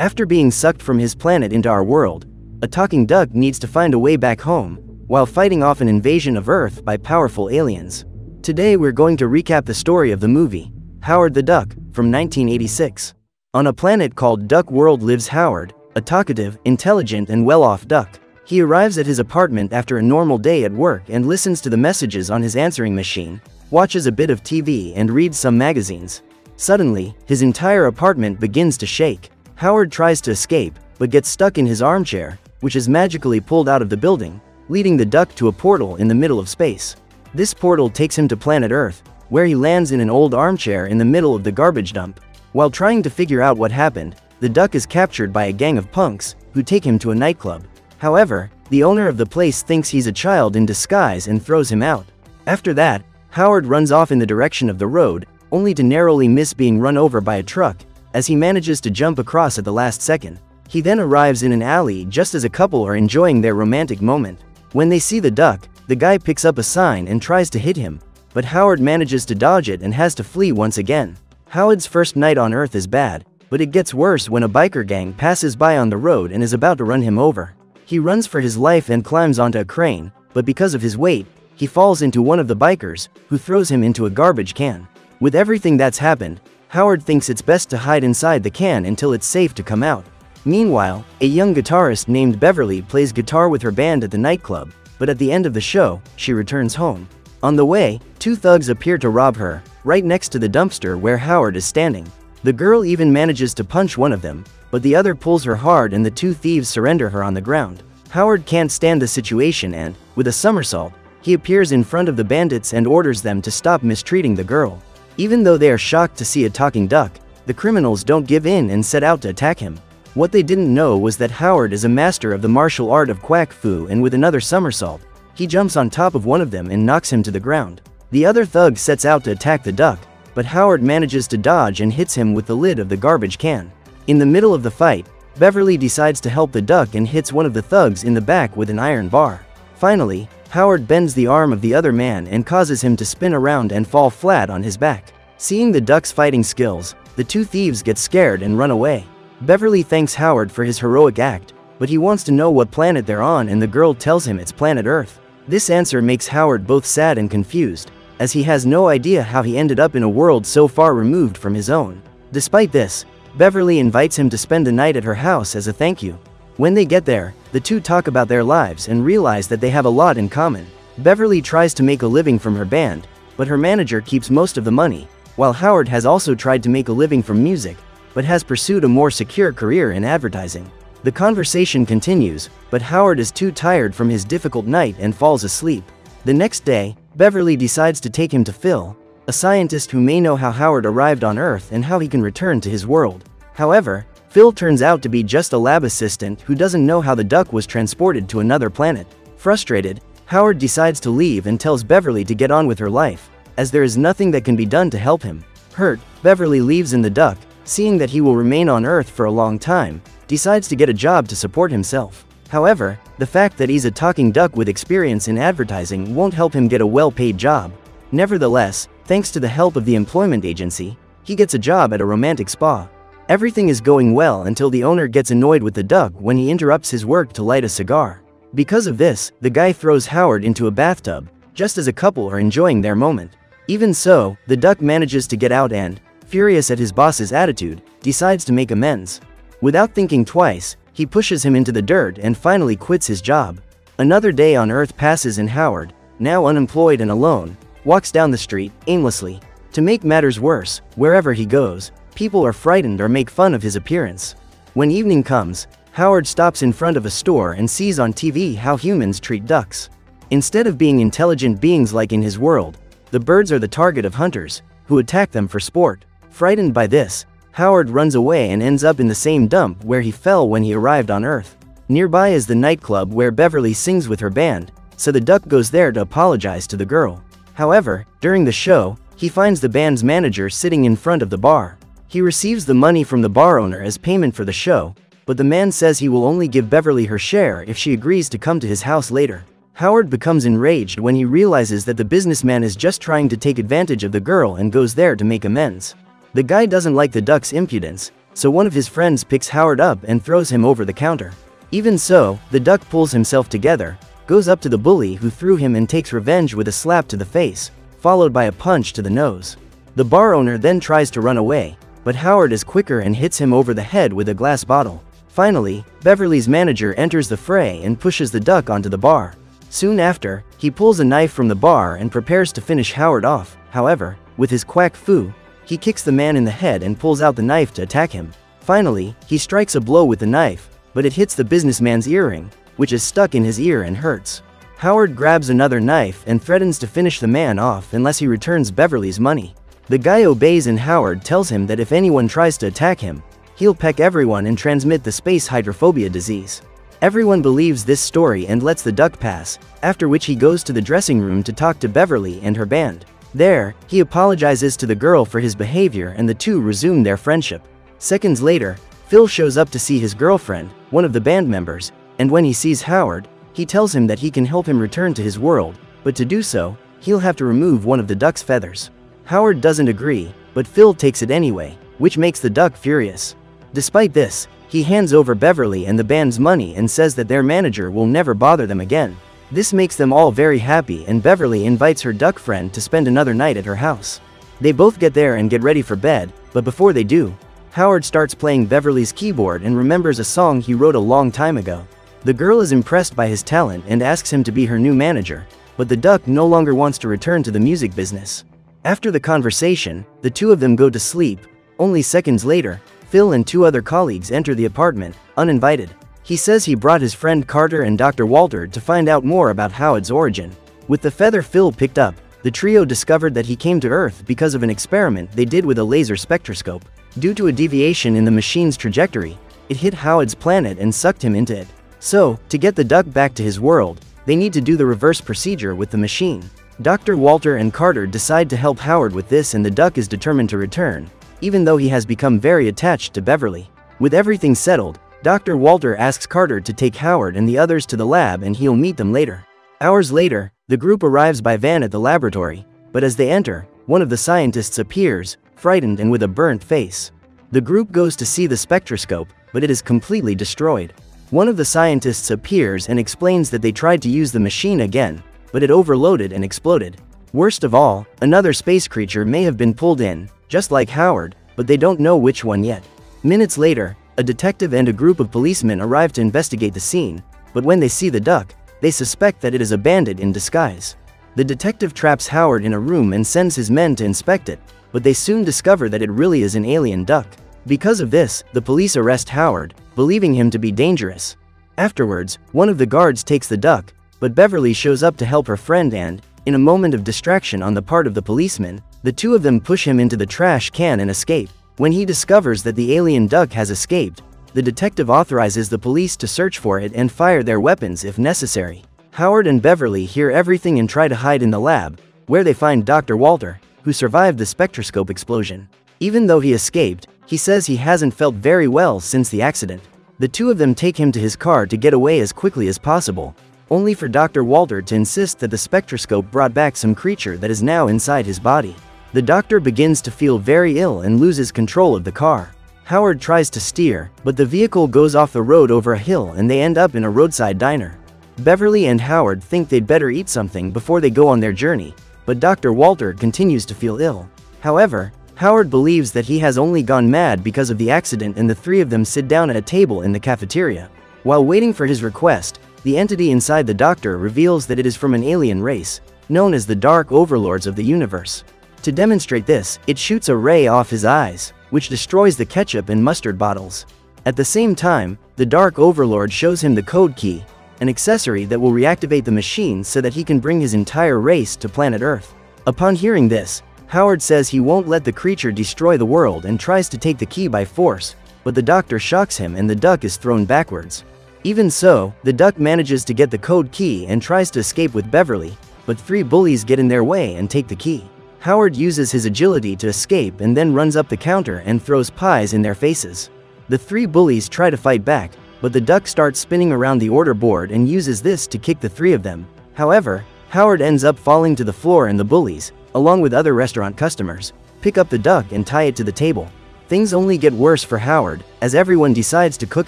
After being sucked from his planet into our world, a talking duck needs to find a way back home, while fighting off an invasion of Earth by powerful aliens. Today we're going to recap the story of the movie, Howard the Duck, from 1986. On a planet called Duck World lives Howard, a talkative, intelligent and well-off duck. He arrives at his apartment after a normal day at work and listens to the messages on his answering machine, watches a bit of TV and reads some magazines. Suddenly, his entire apartment begins to shake. Howard tries to escape, but gets stuck in his armchair, which is magically pulled out of the building, leading the duck to a portal in the middle of space. This portal takes him to planet Earth, where he lands in an old armchair in the middle of the garbage dump. While trying to figure out what happened, the duck is captured by a gang of punks, who take him to a nightclub. However, the owner of the place thinks he's a child in disguise and throws him out. After that, Howard runs off in the direction of the road, only to narrowly miss being run over by a truck, as he manages to jump across at the last second. He then arrives in an alley just as a couple are enjoying their romantic moment. When they see the duck, the guy picks up a sign and tries to hit him, but Howard manages to dodge it and has to flee once again. Howard's first night on Earth is bad, but it gets worse when a biker gang passes by on the road and is about to run him over. He runs for his life and climbs onto a crane, but because of his weight, he falls into one of the bikers, who throws him into a garbage can. With everything that's happened, Howard thinks it's best to hide inside the can until it's safe to come out. Meanwhile, a young guitarist named Beverly plays guitar with her band at the nightclub, but at the end of the show, she returns home. On the way, two thugs appear to rob her, right next to the dumpster where Howard is standing. The girl even manages to punch one of them, but the other pulls her hard and the two thieves surrender her on the ground. Howard can't stand the situation and, with a somersault, he appears in front of the bandits and orders them to stop mistreating the girl. Even though they are shocked to see a talking duck, the criminals don't give in and set out to attack him. What they didn't know was that Howard is a master of the martial art of quack fu, and with another somersault, he jumps on top of one of them and knocks him to the ground. The other thug sets out to attack the duck, but Howard manages to dodge and hits him with the lid of the garbage can. In the middle of the fight, Beverly decides to help the duck and hits one of the thugs in the back with an iron bar. Finally, Howard bends the arm of the other man and causes him to spin around and fall flat on his back. Seeing the duck's fighting skills, the two thieves get scared and run away. Beverly thanks Howard for his heroic act, but he wants to know what planet they're on, and the girl tells him it's planet Earth. This answer makes Howard both sad and confused, as he has no idea how he ended up in a world so far removed from his own. Despite this, Beverly invites him to spend the night at her house as a thank you. When they get there, the two talk about their lives and realize that they have a lot in common. Beverly tries to make a living from her band, but her manager keeps most of the money, while Howard has also tried to make a living from music, but has pursued a more secure career in advertising. The conversation continues, but Howard is too tired from his difficult night and falls asleep. The next day, Beverly decides to take him to Phil, a scientist who may know how Howard arrived on Earth and how he can return to his world. However, Phil turns out to be just a lab assistant who doesn't know how the duck was transported to another planet. Frustrated, Howard decides to leave and tells Beverly to get on with her life, as there is nothing that can be done to help him. Hurt, Beverly leaves in the duck, seeing that he will remain on Earth for a long time, decides to get a job to support himself. However, the fact that he's a talking duck with experience in advertising won't help him get a well-paid job. Nevertheless, thanks to the help of the employment agency, he gets a job at a romantic spa. Everything is going well until the owner gets annoyed with the duck when he interrupts his work to light a cigar. Because of this, the guy throws Howard into a bathtub, just as a couple are enjoying their moment. Even so, the duck manages to get out and, furious at his boss's attitude, decides to make amends. Without thinking twice, he pushes him into the dirt and finally quits his job. Another day on Earth passes and Howard, now unemployed and alone, walks down the street, aimlessly. To make matters worse, wherever he goes, people are frightened or make fun of his appearance. When evening comes, Howard stops in front of a store and sees on TV how humans treat ducks. Instead of being intelligent beings like in his world, the birds are the target of hunters, who attack them for sport. Frightened by this, Howard runs away and ends up in the same dump where he fell when he arrived on Earth. Nearby is the nightclub where Beverly sings with her band, so the duck goes there to apologize to the girl. However, during the show, he finds the band's manager sitting in front of the bar. He receives the money from the bar owner as payment for the show, but the man says he will only give Beverly her share if she agrees to come to his house later. Howard becomes enraged when he realizes that the businessman is just trying to take advantage of the girl and goes there to make amends. The guy doesn't like the duck's impudence, so one of his friends picks Howard up and throws him over the counter. Even so, the duck pulls himself together, goes up to the bully who threw him and takes revenge with a slap to the face, followed by a punch to the nose. The bar owner then tries to run away, but Howard is quicker and hits him over the head with a glass bottle. Finally, Beverly's manager enters the fray and pushes the duck onto the bar. Soon after, he pulls a knife from the bar and prepares to finish Howard off. However, with his quack foo, he kicks the man in the head and pulls out the knife to attack him. Finally, he strikes a blow with the knife, but it hits the businessman's earring, which is stuck in his ear and hurts. Howard grabs another knife and threatens to finish the man off unless he returns Beverly's money. The guy obeys and Howard tells him that if anyone tries to attack him, he'll peck everyone and transmit the space hydrophobia disease. Everyone believes this story and lets the duck pass, after which he goes to the dressing room to talk to Beverly and her band. There, he apologizes to the girl for his behavior and the two resume their friendship. Seconds later, Phil shows up to see his girlfriend, one of the band members, and when he sees Howard, he tells him that he can help him return to his world, but to do so, he'll have to remove one of the duck's feathers. Howard doesn't agree, but Phil takes it anyway, which makes the duck furious. Despite this, he hands over Beverly and the band's money and says that their manager will never bother them again. This makes them all very happy and Beverly invites her duck friend to spend another night at her house. They both get there and get ready for bed, but before they do, Howard starts playing Beverly's keyboard and remembers a song he wrote a long time ago. The girl is impressed by his talent and asks him to be her new manager, but the duck no longer wants to return to the music business. After the conversation, the two of them go to sleep. Only seconds later, Phil and two other colleagues enter the apartment, uninvited. He says he brought his friend Carter and Dr. Walter to find out more about Howard's origin. With the feather Phil picked up, the trio discovered that he came to Earth because of an experiment they did with a laser spectroscope. Due to a deviation in the machine's trajectory, it hit Howard's planet and sucked him into it. So, to get the duck back to his world, they need to do the reverse procedure with the machine. Dr. Walter and Carter decide to help Howard with this and the duck is determined to return, even though he has become very attached to Beverly. With everything settled, Dr. Walter asks Carter to take Howard and the others to the lab and he'll meet them later. Hours later, the group arrives by van at the laboratory, but as they enter, one of the scientists appears, frightened and with a burnt face. The group goes to see the spectroscope, but it is completely destroyed. One of the scientists appears and explains that they tried to use the machine again, but it overloaded and exploded. Worst of all, another space creature may have been pulled in, just like Howard, but they don't know which one yet. Minutes later, a detective and a group of policemen arrive to investigate the scene, but when they see the duck, they suspect that it is a bandit in disguise. The detective traps Howard in a room and sends his men to inspect it, but they soon discover that it really is an alien duck. Because of this, the police arrest Howard, believing him to be dangerous. Afterwards, one of the guards takes the duck, but Beverly shows up to help her friend and, in a moment of distraction on the part of the policeman, the two of them push him into the trash can and escape. When he discovers that the alien duck has escaped, the detective authorizes the police to search for it and fire their weapons if necessary. Howard and Beverly hear everything and try to hide in the lab, where they find Dr. Walter, who survived the spectroscope explosion. Even though he escaped, he says he hasn't felt very well since the accident. The two of them take him to his car to get away as quickly as possible, only for Dr. Walter to insist that the spectroscope brought back some creature that is now inside his body. The doctor begins to feel very ill and loses control of the car. Howard tries to steer, but the vehicle goes off the road over a hill and they end up in a roadside diner. Beverly and Howard think they'd better eat something before they go on their journey, but Dr. Walter continues to feel ill. However, Howard believes that he has only gone mad because of the accident and the three of them sit down at a table in the cafeteria. While waiting for his request, the entity inside the doctor reveals that it is from an alien race, known as the Dark Overlords of the universe. To demonstrate this, it shoots a ray off his eyes, which destroys the ketchup and mustard bottles. At the same time, the Dark Overlord shows him the code key, an accessory that will reactivate the machine so that he can bring his entire race to planet Earth. Upon hearing this, Howard says he won't let the creature destroy the world and tries to take the key by force, but the doctor shocks him and the duck is thrown backwards. Even so, the duck manages to get the code key and tries to escape with Beverly, but three bullies get in their way and take the key. Howard uses his agility to escape and then runs up the counter and throws pies in their faces. The three bullies try to fight back, but the duck starts spinning around the order board and uses this to kick the three of them. However, Howard ends up falling to the floor and the bullies, along with other restaurant customers, pick up the duck and tie it to the table. Things only get worse for Howard, as everyone decides to cook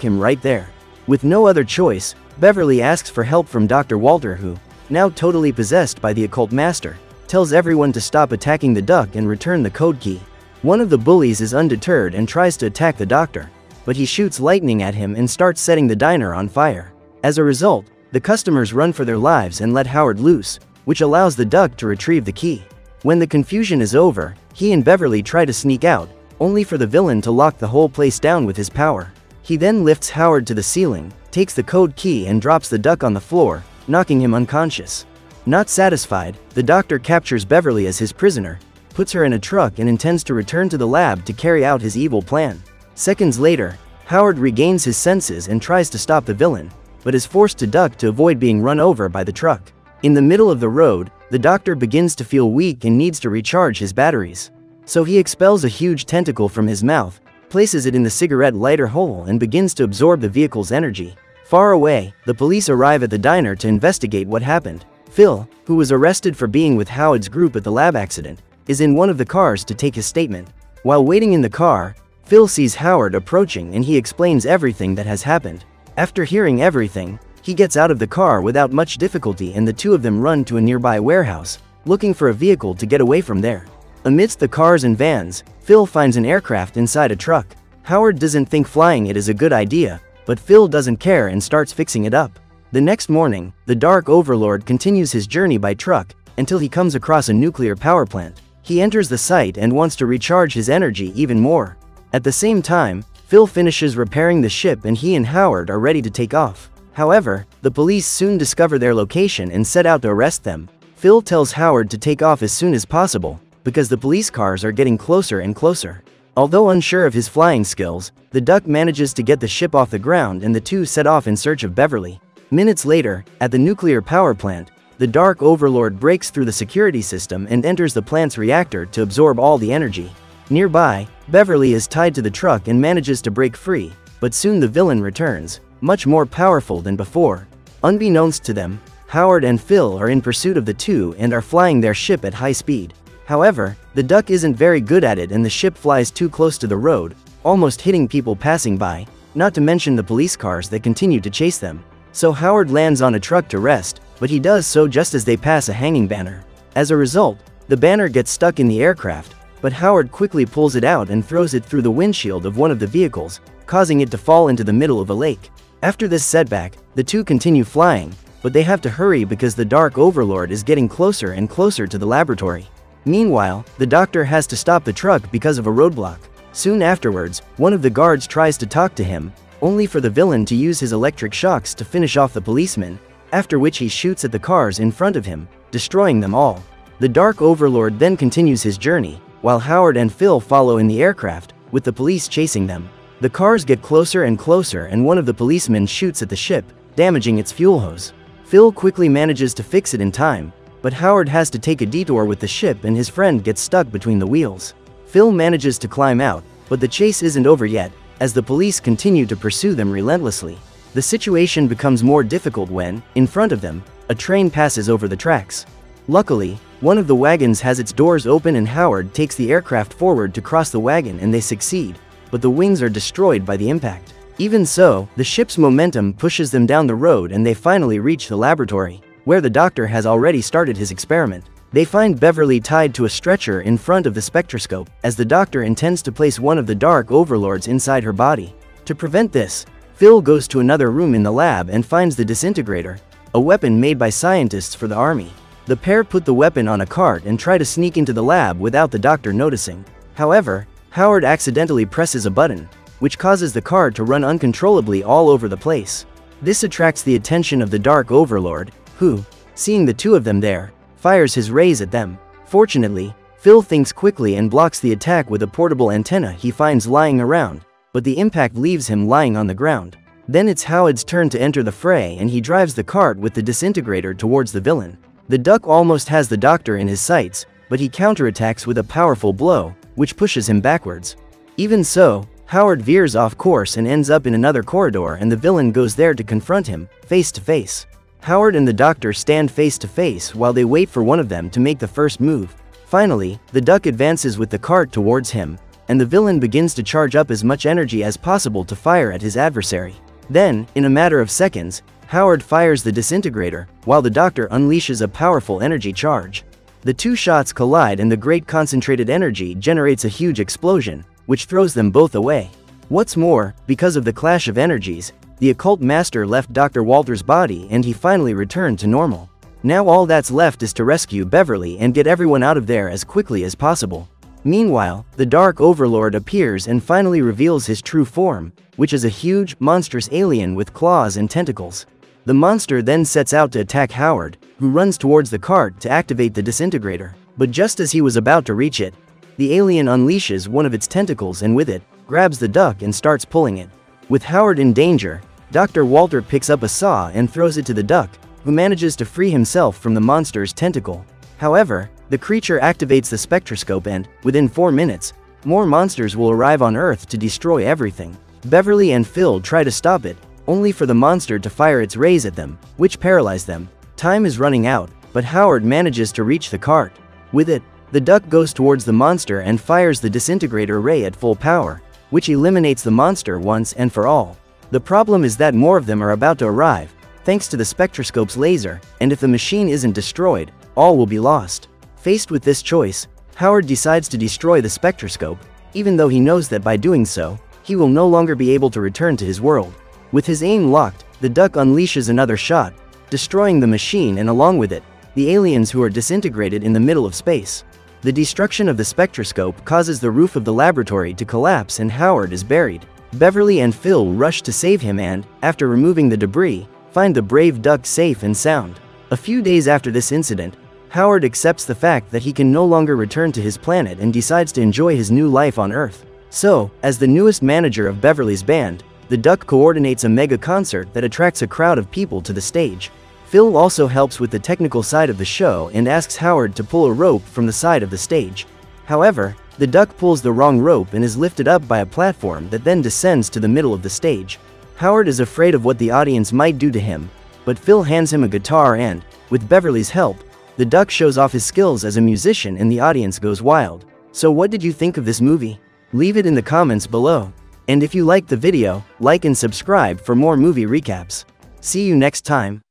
him right there. With no other choice, Beverly asks for help from Dr. Walter who, now totally possessed by the occult master, tells everyone to stop attacking the duck and return the code key. One of the bullies is undeterred and tries to attack the doctor, but he shoots lightning at him and starts setting the diner on fire. As a result, the customers run for their lives and let Howard loose, which allows the duck to retrieve the key. When the confusion is over, he and Beverly try to sneak out, only for the villain to lock the whole place down with his power. He then lifts Howard to the ceiling, takes the code key and drops the duck on the floor, knocking him unconscious. Not satisfied, the doctor captures Beverly as his prisoner, puts her in a truck and intends to return to the lab to carry out his evil plan. Seconds later, Howard regains his senses and tries to stop the villain, but is forced to duck to avoid being run over by the truck. In the middle of the road, the doctor begins to feel weak and needs to recharge his batteries. So he expels a huge tentacle from his mouth, places it in the cigarette lighter hole and begins to absorb the vehicle's energy. Far away, the police arrive at the diner to investigate what happened. Phil, who was arrested for being with Howard's group at the lab accident, is in one of the cars to take his statement. While waiting in the car, Phil sees Howard approaching and he explains everything that has happened. After hearing everything, he gets out of the car without much difficulty and the two of them run to a nearby warehouse, looking for a vehicle to get away from there. Amidst the cars and vans, Phil finds an aircraft inside a truck. Howard doesn't think flying it is a good idea, but Phil doesn't care and starts fixing it up. The next morning, the Dark Overlord continues his journey by truck until he comes across a nuclear power plant. He enters the site and wants to recharge his energy even more. At the same time, Phil finishes repairing the ship and he and Howard are ready to take off. However, the police soon discover their location and set out to arrest them. Phil tells Howard to take off as soon as possible, because the police cars are getting closer and closer. Although unsure of his flying skills, the duck manages to get the ship off the ground and the two set off in search of Beverly. Minutes later, at the nuclear power plant, the Dark Overlord breaks through the security system and enters the plant's reactor to absorb all the energy. Nearby, Beverly is tied to the truck and manages to break free, but soon the villain returns, much more powerful than before. Unbeknownst to them, Howard and Phil are in pursuit of the two and are flying their ship at high speed. However, the duck isn't very good at it and the ship flies too close to the road, almost hitting people passing by, not to mention the police cars that continue to chase them. So Howard lands on a truck to rest, but he does so just as they pass a hanging banner. As a result, the banner gets stuck in the aircraft, but Howard quickly pulls it out and throws it through the windshield of one of the vehicles, causing it to fall into the middle of a lake. After this setback, the two continue flying, but they have to hurry because the Dark Overlord is getting closer and closer to the laboratory. Meanwhile, the doctor has to stop the truck because of a roadblock. Soon afterwards, one of the guards tries to talk to him, only for the villain to use his electric shocks to finish off the policeman, after which he shoots at the cars in front of him, destroying them all. The Dark Overlord then continues his journey, while Howard and Phil follow in the aircraft, with the police chasing them. The cars get closer and closer and one of the policemen shoots at the ship, damaging its fuel hose. Phil quickly manages to fix it in time, but Howard has to take a detour with the ship and his friend gets stuck between the wheels. Phil manages to climb out, but the chase isn't over yet, as the police continue to pursue them relentlessly. The situation becomes more difficult when, in front of them, a train passes over the tracks. Luckily, one of the wagons has its doors open and Howard takes the aircraft forward to cross the wagon and they succeed, but the wings are destroyed by the impact. Even so, the ship's momentum pushes them down the road and they finally reach the laboratory, where the doctor has already started his experiment. They find Beverly tied to a stretcher in front of the spectroscope, as the doctor intends to place one of the Dark Overlords inside her body. To prevent this, Phil goes to another room in the lab and finds the disintegrator, a weapon made by scientists for the army. The pair put the weapon on a cart and try to sneak into the lab without the doctor noticing. However, Howard accidentally presses a button, which causes the cart to run uncontrollably all over the place. This attracts the attention of the Dark Overlord, who, seeing the two of them there, fires his rays at them. Fortunately, Phil thinks quickly and blocks the attack with a portable antenna he finds lying around, but the impact leaves him lying on the ground. Then it's Howard's turn to enter the fray and he drives the cart with the disintegrator towards the villain. The duck almost has the doctor in his sights, but he counterattacks with a powerful blow, which pushes him backwards. Even so, Howard veers off course and ends up in another corridor and the villain goes there to confront him, face to face. Howard and the doctor stand face to face while they wait for one of them to make the first move. Finally, the duck advances with the cart towards him, and the villain begins to charge up as much energy as possible to fire at his adversary. Then, in a matter of seconds, Howard fires the disintegrator, while the Doctor unleashes a powerful energy charge. The two shots collide and the great concentrated energy generates a huge explosion, which throws them both away. What's more, because of the clash of energies, the occult master left Dr. Walter's body and he finally returned to normal. Now all that's left is to rescue Beverly and get everyone out of there as quickly as possible. Meanwhile, the Dark Overlord appears and finally reveals his true form, which is a huge, monstrous alien with claws and tentacles. The monster then sets out to attack Howard, who runs towards the cart to activate the disintegrator. But just as he was about to reach it, the alien unleashes one of its tentacles and with it, grabs the duck and starts pulling it. With Howard in danger, Dr. Walter picks up a saw and throws it to the duck, who manages to free himself from the monster's tentacle. However, the creature activates the spectroscope and, within 4 minutes, more monsters will arrive on Earth to destroy everything. Beverly and Phil try to stop it, only for the monster to fire its rays at them, which paralyze them. Time is running out, but Howard manages to reach the cart. With it, the duck goes towards the monster and fires the disintegrator ray at full power, which eliminates the monster once and for all. The problem is that more of them are about to arrive, thanks to the spectroscope's laser, and if the machine isn't destroyed, all will be lost. Faced with this choice, Howard decides to destroy the spectroscope, even though he knows that by doing so, he will no longer be able to return to his world. With his aim locked, the duck unleashes another shot, destroying the machine and along with it, the aliens who are disintegrated in the middle of space. The destruction of the spectroscope causes the roof of the laboratory to collapse and Howard is buried. Beverly and Phil rush to save him and, after removing the debris, find the brave duck safe and sound. A few days after this incident, Howard accepts the fact that he can no longer return to his planet and decides to enjoy his new life on Earth. So, as the newest manager of Beverly's band, the duck coordinates a mega concert that attracts a crowd of people to the stage. Phil also helps with the technical side of the show and asks Howard to pull a rope from the side of the stage. However, the duck pulls the wrong rope and is lifted up by a platform that then descends to the middle of the stage. Howard is afraid of what the audience might do to him, but Phil hands him a guitar and, with Beverly's help, the duck shows off his skills as a musician and the audience goes wild. So what did you think of this movie? Leave it in the comments below. And if you liked the video, like and subscribe for more movie recaps. See you next time.